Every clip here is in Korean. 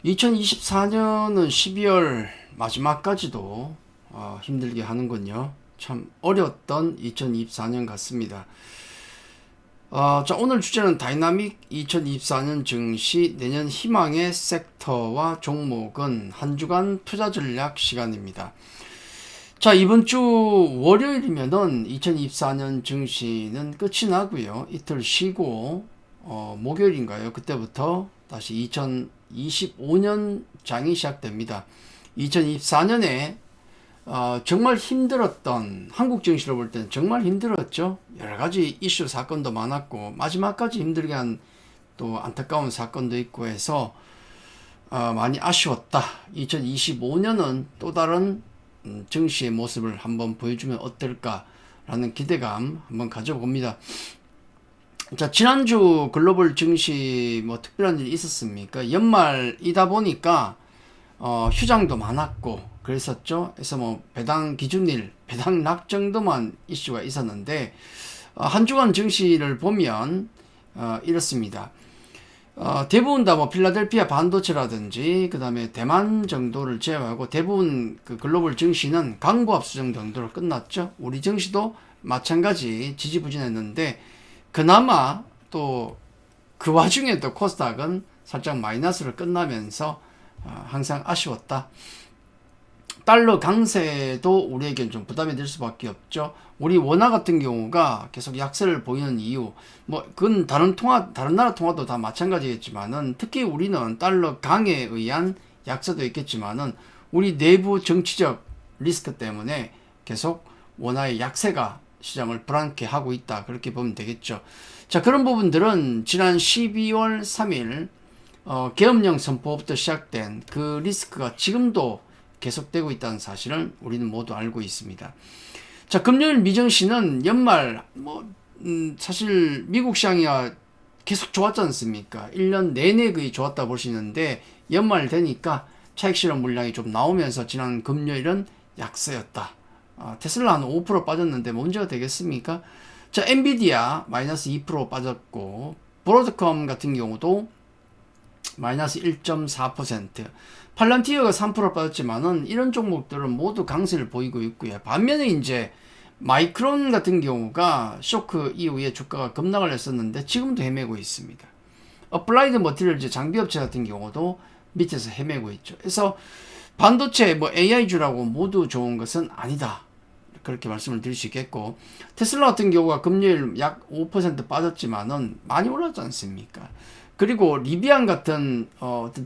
2024년은 12월 마지막까지도 힘들게 하는군요. 참 어려웠던 2024년 같습니다. 자, 오늘 주제는 다이나믹 2024년 증시 내년 희망의 섹터와 종목은 한 주간 투자 전략 시간입니다. 자, 이번 주 월요일이면은 2024년 증시는 끝이 나고요. 이틀 쉬고 목요일인가요? 그때부터 다시 2025년 장이 시작됩니다. 2024년에 정말 힘들었던 한국 증시로 볼 때는 정말 힘들었죠. 여러 가지 이슈 사건도 많았고 마지막까지 힘들게 한 또 안타까운 사건도 있고 해서 많이 아쉬웠다. 2025년은 또 다른 증시의 모습을 한번 보여주면 어떨까라는 기대감 한번 가져봅니다. 자, 지난주 글로벌 증시 뭐 특별한 일이 있었습니까? 연말이다 보니까 휴장도 많았고 그랬었죠. 그래서 뭐 배당 기준일, 배당락 정도만 이슈가 있었는데 한 주간 증시를 보면 이렇습니다. 대부분 다 뭐 필라델피아 반도체라든지 그 다음에 대만 정도를 제외하고 대부분 그 글로벌 증시는 강보합 수정 정도로 끝났죠. 우리 증시도 마찬가지 지지부진했는데 그나마 또 그 와중에 또 코스닥은 살짝 마이너스로 끝나면서 항상 아쉬웠다. 달러 강세도 우리에겐 좀 부담이 될 수밖에 없죠. 우리 원화 같은 경우가 계속 약세를 보이는 이유, 뭐 그건 다른 나라 통화도 다 마찬가지겠지만은 특히 우리는 달러 강에 의한 약세도 있겠지만은 우리 내부 정치적 리스크 때문에 계속 원화의 약세가 시장을 불안케 하고 있다. 그렇게 보면 되겠죠. 자, 그런 부분들은 지난 12월 3일 계엄령 선포부터 시작된 그 리스크가 지금도 계속되고 있다는 사실을 우리는 모두 알고 있습니다. 자, 금요일 미증시는 연말 사실 미국 시장이야 계속 좋았지 않습니까? 1년 내내 거의 좋았다 볼 수 있는데 연말 되니까 차익 실현 물량이 좀 나오면서 지난 금요일은 약세였다. 테슬라 한 5% 빠졌는데 문제가 되겠습니까? 자, 엔비디아 마이너스 2% 빠졌고 브로드컴 같은 경우도 마이너스 1.4%, 팔란티어가 3% 빠졌지만은 이런 종목들은 모두 강세를 보이고 있고요. 반면에 이제 마이크론 같은 경우가 쇼크 이후에 주가가 급락을 했었는데 지금도 헤매고 있습니다. 어플라이드 머티리얼즈 장비업체 같은 경우도 밑에서 헤매고 있죠. 그래서 반도체 뭐 AI주라고 모두 좋은 것은 아니다. 그렇게 말씀을 드릴 수 있겠고, 테슬라 같은 경우가 금요일 약 5% 빠졌지만은 많이 올랐지 않습니까? 그리고 리비안 같은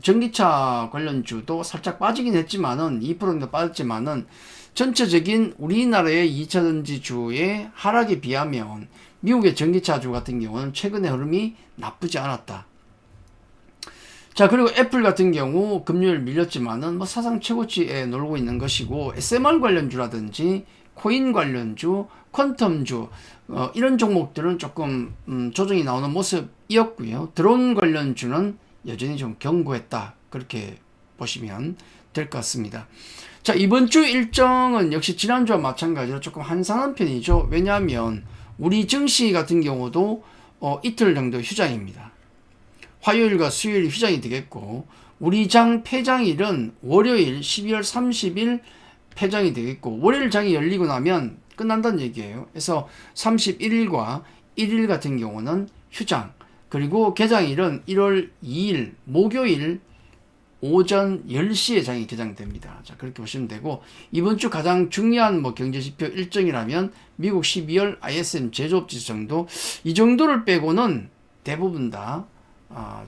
전기차 관련주도 살짝 빠지긴 했지만은 2% 정도 빠졌지만은 전체적인 우리나라의 2차 전지주의 하락에 비하면 미국의 전기차주 같은 경우는 최근의 흐름이 나쁘지 않았다. 자, 그리고 애플 같은 경우 금요일 밀렸지만은 뭐 사상 최고치에 놀고 있는 것이고, SMR 관련주라든지 코인 관련주, 퀀텀주 이런 종목들은 조금 조정이 나오는 모습이었고요. 드론 관련주는 여전히 좀 견고했다. 그렇게 보시면 될 것 같습니다. 자, 이번 주 일정은 역시 지난주와 마찬가지로 조금 한산한 편이죠. 왜냐하면 우리 증시 같은 경우도 이틀 정도 휴장입니다. 화요일과 수요일 휴장이 되겠고, 우리 장 폐장일은 월요일 12월 30일 폐장이 되겠고, 월요일 장이 열리고 나면 끝난다는 얘기예요. 그래서 31일과 1일 같은 경우는 휴장, 그리고 개장일은 1월 2일 목요일 오전 10시에 장이 개장됩니다. 자, 그렇게 보시면 되고, 이번 주 가장 중요한 경제지표 일정이라면 미국 12월 ISM 제조업지수 정도, 이 정도를 빼고는 대부분 다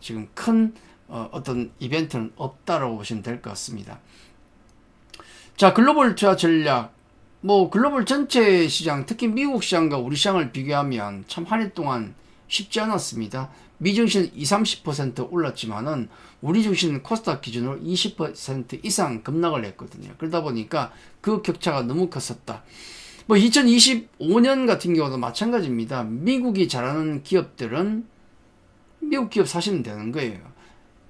지금 큰 어떤 이벤트는 없다라고 보시면 될 것 같습니다. 자, 글로벌 투자 전략, 글로벌 전체 시장, 특히 미국 시장과 우리 시장을 비교하면 참 한 해 동안 쉽지 않았습니다. 미증시는 20-30% 올랐지만은 우리 증시는 코스닥 기준으로 20% 이상 급락을 했거든요. 그러다 보니까 그 격차가 너무 컸었다. 2025년 같은 경우도 마찬가지입니다. 미국이 잘하는 기업들은 미국 기업 사시면 되는 거예요.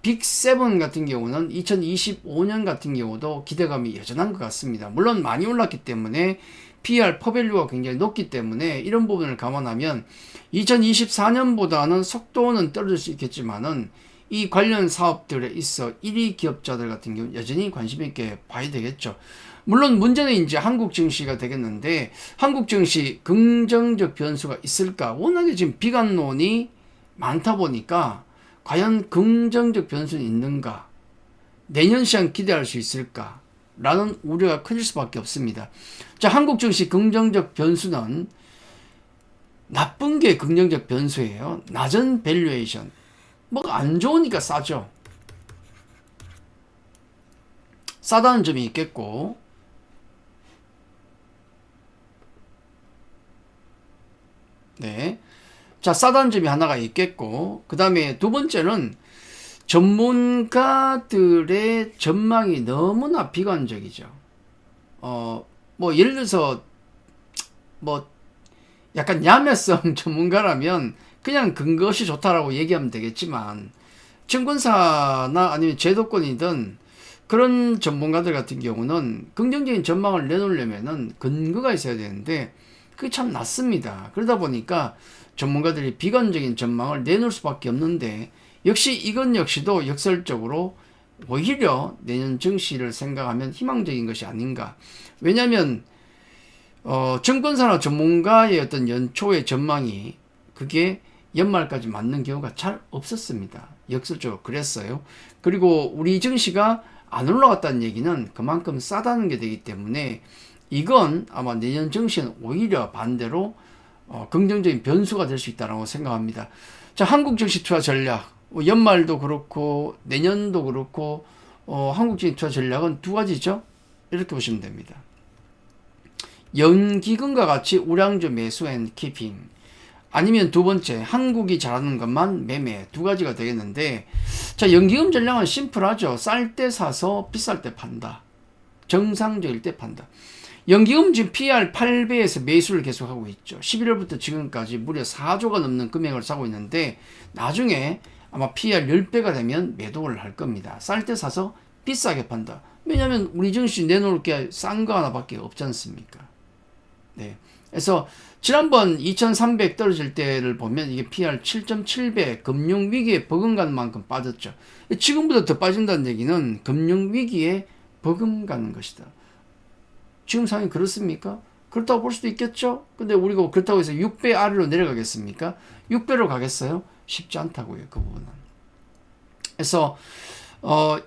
빅7 같은 경우는 2025년 같은 경우도 기대감이 여전한 것 같습니다. 물론 많이 올랐기 때문에 PER 퍼밸류가 굉장히 높기 때문에 이런 부분을 감안하면 2024년보다는 속도는 떨어질 수 있겠지만은 이 관련 사업들에 있어 1위 기업자들 같은 경우 여전히 관심 있게 봐야 되겠죠. 물론 문제는 이제 한국 증시가 되겠는데, 한국 증시 긍정적 변수가 있을까? 워낙에 지금 비관론이 많다 보니까 과연 긍정적 변수는 있는가? 내년 시장 기대할 수 있을까? 라는 우려가 커질 수밖에 없습니다. 자, 한국 증시 긍정적 변수는 나쁜 게 긍정적 변수예요. 낮은 밸류에이션. 뭐가 안 좋으니까 싸죠. 싸다는 점이 있겠고, 네. 자, 싸다는 점이 하나가 있겠고, 그 다음에 두 번째는 전문가들의 전망이 너무나 비관적이죠. 뭐, 예를 들어서, 뭐, 약간 야매성 전문가라면 그냥 근거 없이 좋다라고 얘기하면 되겠지만, 증권사나 아니면 제도권이든 그런 전문가들 같은 경우는 긍정적인 전망을 내놓으려면은 근거가 있어야 되는데, 그게 참 낮습니다. 그러다 보니까 전문가들이 비관적인 전망을 내놓을 수밖에 없는데, 역시 이건 역시도 역설적으로 오히려 내년 증시를 생각하면 희망적인 것이 아닌가. 왜냐하면 증권사나 전문가의 어떤 연초의 전망이 그게 연말까지 맞는 경우가 잘 없었습니다. 역설적으로 그랬어요. 그리고 우리 증시가 안 올라갔다는 얘기는 그만큼 싸다는 게 되기 때문에 이건 아마 내년 증시는 오히려 반대로 긍정적인 변수가 될 수 있다고 생각합니다. 자, 한국 증시 투자 전략. 연말도 그렇고 내년도 그렇고 한국 증시 투자 전략은 두 가지죠. 이렇게 보시면 됩니다. 연기금과 같이 우량주 매수 앤 키핑, 아니면 두 번째 한국이 잘하는 것만 매매, 두 가지가 되겠는데, 자, 연기금 전략은 심플하죠. 쌀 때 사서 비쌀 때 판다. 정상적일 때 판다. 연기금 지금 PER 8배에서 매수를 계속하고 있죠. 11월부터 지금까지 무려 4조가 넘는 금액을 사고 있는데, 나중에 아마 PER 10배가 되면 매도를 할 겁니다. 쌀 때 사서 비싸게 판다. 왜냐하면 우리 증시 내놓을 게 싼 거 하나밖에 없지 않습니까? 네. 그래서 지난번 2300 떨어질 때를 보면 이게 PER 7.7배, 금융위기에 버금가는 만큼 빠졌죠. 지금보다 더 빠진다는 얘기는 금융위기에 버금가는 것이다. 지금 상황이 그렇습니까? 그렇다고 볼 수도 있겠죠? 근데 우리가 그렇다고 해서 6배 아래로 내려가겠습니까? 6배로 가겠어요? 쉽지 않다고요, 그 부분은. 그래서,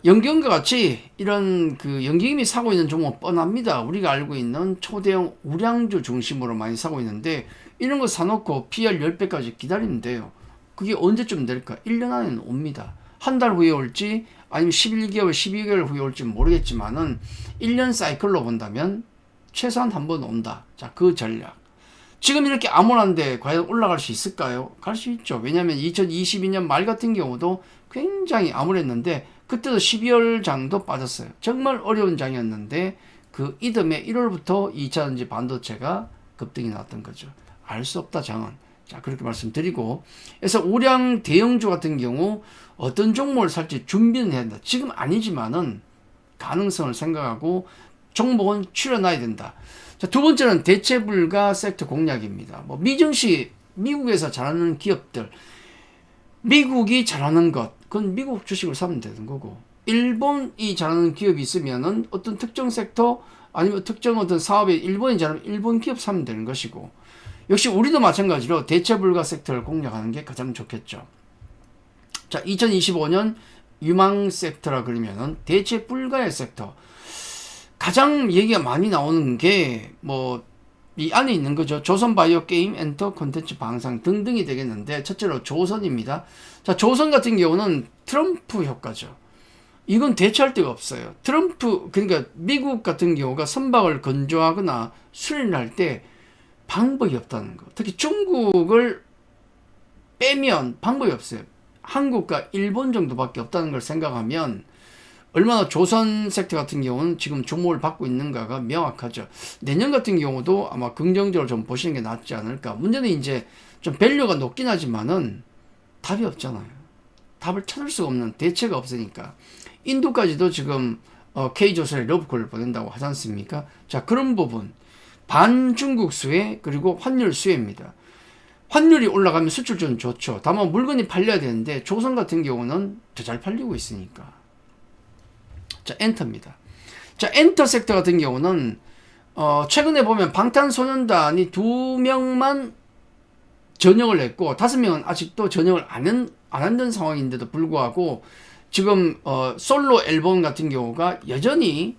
연기금과 같이 이런 그 연기금이 사고 있는 종목 뻔합니다. 우리가 알고 있는 초대형 우량주 중심으로 많이 사고 있는데, 이런 거 사놓고 PER 10배까지 기다리면 돼요. 그게 언제쯤 될까? 1년 안에는 옵니다. 한 달 후에 올지, 아니면 11개월, 12개월 후에 올지 모르겠지만은 1년 사이클로 본다면 최소한 한 번 온다. 자, 그 전략. 지금 이렇게 암울한데 과연 올라갈 수 있을까요? 갈 수 있죠. 왜냐하면 2022년 말 같은 경우도 굉장히 암울했는데 그때도 12월 장도 빠졌어요. 정말 어려운 장이었는데 그 이듬해 1월부터 2차전지 반도체가 급등이 나왔던 거죠. 알 수 없다 장은. 자, 그렇게 말씀드리고, 그래서 우량 대형주 같은 경우 어떤 종목을 살지 준비는 해야 된다. 지금 아니지만은 가능성을 생각하고 종목은 추려놔야 된다. 자, 두 번째는 대체 불가 섹터 공략입니다. 뭐 미증시, 미국에서 잘하는 기업들, 미국이 잘하는 것, 그건 미국 주식을 사면 되는 거고, 일본이 잘하는 기업이 있으면은 어떤 특정 섹터 아니면 특정 어떤 사업에 일본이 잘하면 일본 기업 사면 되는 것이고, 역시 우리도 마찬가지로 대체 불가 섹터를 공략하는 게 가장 좋겠죠. 자, 2025년 유망 섹터라 그러면은 대체 불가의 섹터. 가장 얘기가 많이 나오는 게 뭐 이 안에 있는 거죠. 조선 바이오 게임, 엔터, 콘텐츠, 방송 등등이 되겠는데, 첫째로 조선입니다. 자, 조선 같은 경우는 트럼프 효과죠. 이건 대체할 데가 없어요. 트럼프, 그러니까 미국 같은 경우가 선박을 건조하거나 수리할 때 방법이 없다는 거. 특히 중국을 빼면 방법이 없어요. 한국과 일본 정도밖에 없다는 걸 생각하면 얼마나 조선 섹터 같은 경우는 지금 주목을 받고 있는가가 명확하죠. 내년 같은 경우도 아마 긍정적으로 좀 보시는 게 낫지 않을까. 문제는 이제 좀 밸류가 높긴 하지만은 답이 없잖아요. 답을 찾을 수가 없는 대체가 없으니까 인도까지도 지금 K조선에 러브콜을 보낸다고 하지 않습니까? 자, 그런 부분 반중국 수혜 그리고 환율 수혜입니다. 환율이 올라가면 수출전 좋죠. 다만 물건이 팔려야 되는데 조선 같은 경우는 더 잘 팔리고 있으니까. 자, 엔터입니다. 자, 엔터 섹터 같은 경우는 최근에 보면 방탄소년단이 2명만 전역을 했고 5명은 아직도 전역을 안 한다는 상황인데도 불구하고 지금 솔로 앨범 같은 경우가 여전히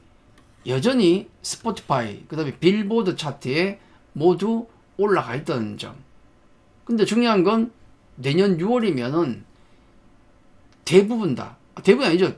스포티파이 그다음에 빌보드 차트에 모두 올라가 있다는 점. 근데 중요한 건 내년 6월이면은 대부분이 아니죠.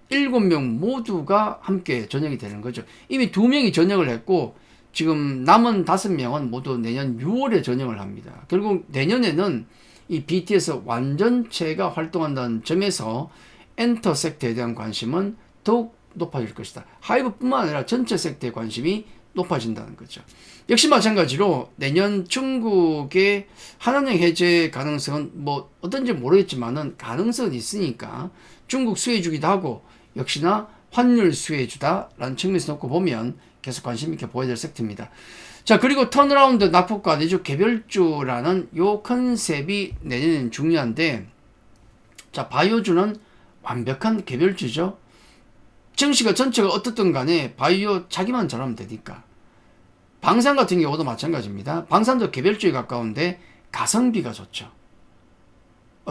7명 모두가 함께 전역이 되는 거죠. 이미 2명이 전역을 했고 지금 남은 5명은 모두 내년 6월에 전역을 합니다. 결국 내년에는 이 BTS 완전체가 활동한다는 점에서 엔터 섹터에 대한 관심은 더욱 높아질 것이다. 하이브뿐만 아니라 전체 섹터의 관심이 높아진다는 거죠. 역시 마찬가지로 내년 중국의 한한령 해제 가능성은 뭐 어떤지 모르겠지만은 가능성은 있으니까 중국 수혜주기도 하고 역시나 환율 수혜주다라는 측면에서 놓고 보면 계속 관심 있게 보여야 될 섹터입니다. 자, 그리고 턴어라운드 낙폭과 내주 개별주라는 요 컨셉이 내년엔 중요한데, 자, 바이오주는 완벽한 개별주죠. 증시가 전체가 어떻든 간에 바이오 자기만 잘하면 되니까. 방산 같은 경우도 마찬가지입니다. 방산도 개별주에 가까운데 가성비가 좋죠.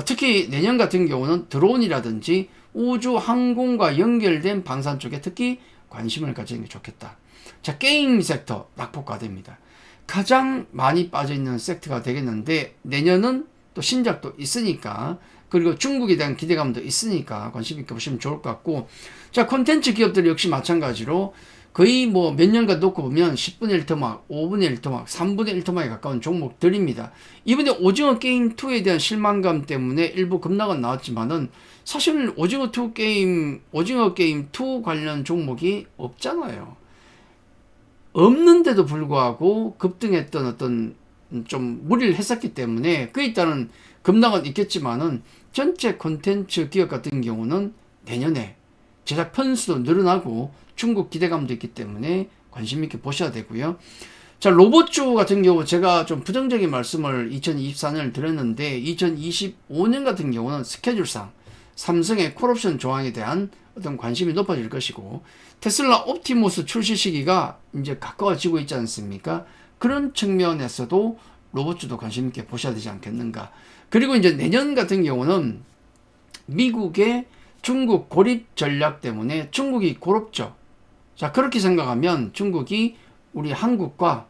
특히 내년 같은 경우는 드론이라든지 우주 항공과 연결된 방산 쪽에 특히 관심을 가지는 게 좋겠다. 자, 게임 섹터 낙폭과대입니다. 가장 많이 빠져있는 섹터가 되겠는데 내년은 또 신작도 있으니까 그리고 중국에 대한 기대감도 있으니까 관심 있게 보시면 좋을 것 같고, 자, 콘텐츠 기업들 역시 마찬가지로 거의 뭐 몇 년간 놓고 보면 10분의 1토막, 5분의 1토막, 3분의 1토막에 가까운 종목들입니다. 이번에 오징어 게임 2에 대한 실망감 때문에 일부 급락은 나왔지만은 사실 오징어 게임 2 관련 종목이 없잖아요. 없는데도 불구하고 급등했던 어떤 좀 무리를 했었기 때문에 그에 따른 급락은 있겠지만은 전체 콘텐츠 기업 같은 경우는 내년에 제작 편수도 늘어나고 중국 기대감도 있기 때문에 관심 있게 보셔야 되고요. 자, 로봇주 같은 경우 제가 좀 부정적인 말씀을 2024년을 드렸는데 2025년 같은 경우는 스케줄상 삼성의 콜옵션 조항에 대한 어떤 관심이 높아질 것이고 테슬라 옵티머스 출시 시기가 이제 가까워지고 있지 않습니까? 그런 측면에서도 로봇주도 관심 있게 보셔야 되지 않겠는가. 그리고 이제 내년 같은 경우는 미국의 중국 고립 전략 때문에 중국이 고롭죠. 자, 그렇게 생각하면 중국이 우리 한국과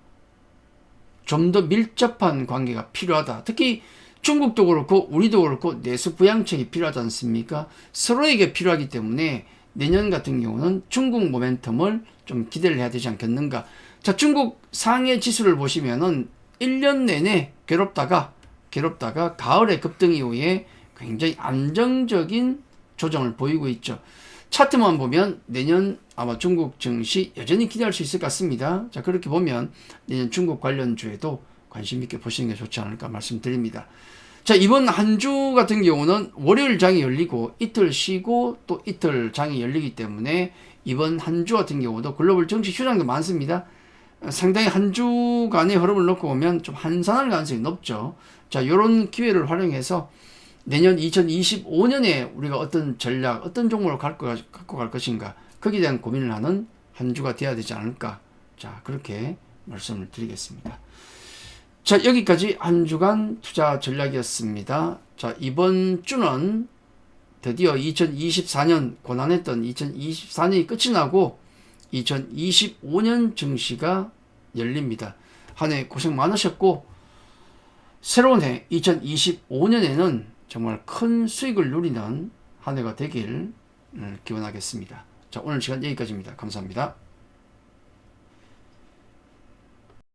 좀 더 밀접한 관계가 필요하다. 특히 중국도 그렇고 우리도 그렇고 내수 부양책이 필요하지 않습니까? 서로에게 필요하기 때문에 내년 같은 경우는 중국 모멘텀을 좀 기대를 해야 되지 않겠는가. 자, 중국 상해 지수를 보시면은 1년 내내 괴롭다가 가을에 급등 이후에 굉장히 안정적인 조정을 보이고 있죠. 차트만 보면 내년 아마 중국 증시 여전히 기대할 수 있을 것 같습니다. 자, 그렇게 보면 내년 중국 관련주에도 관심 있게 보시는 게 좋지 않을까 말씀드립니다. 자, 이번 한 주 같은 경우는 월요일 장이 열리고 이틀 쉬고 또 이틀 장이 열리기 때문에 이번 한 주 같은 경우도 글로벌 증시 휴장도 많습니다. 상당히 한 주간의 흐름을 놓고 보면 좀 한산할 가능성이 높죠. 자, 이런 기회를 활용해서 내년 2025년에 우리가 어떤 전략, 어떤 종목을 갖고 갈 것인가, 거기에 대한 고민을 하는 한 주가 되어야 되지 않을까. 자, 그렇게 말씀을 드리겠습니다. 자, 여기까지 한 주간 투자 전략이었습니다. 자, 이번 주는 드디어 2024년 고난했던 2024년이 끝이 나고 2025년 증시가 열립니다. 한 해 고생 많으셨고 새로운 해 2025년에는 정말 큰 수익을 누리는 한 해가 되길 기원하겠습니다. 자, 오늘 시간 여기까지입니다. 감사합니다.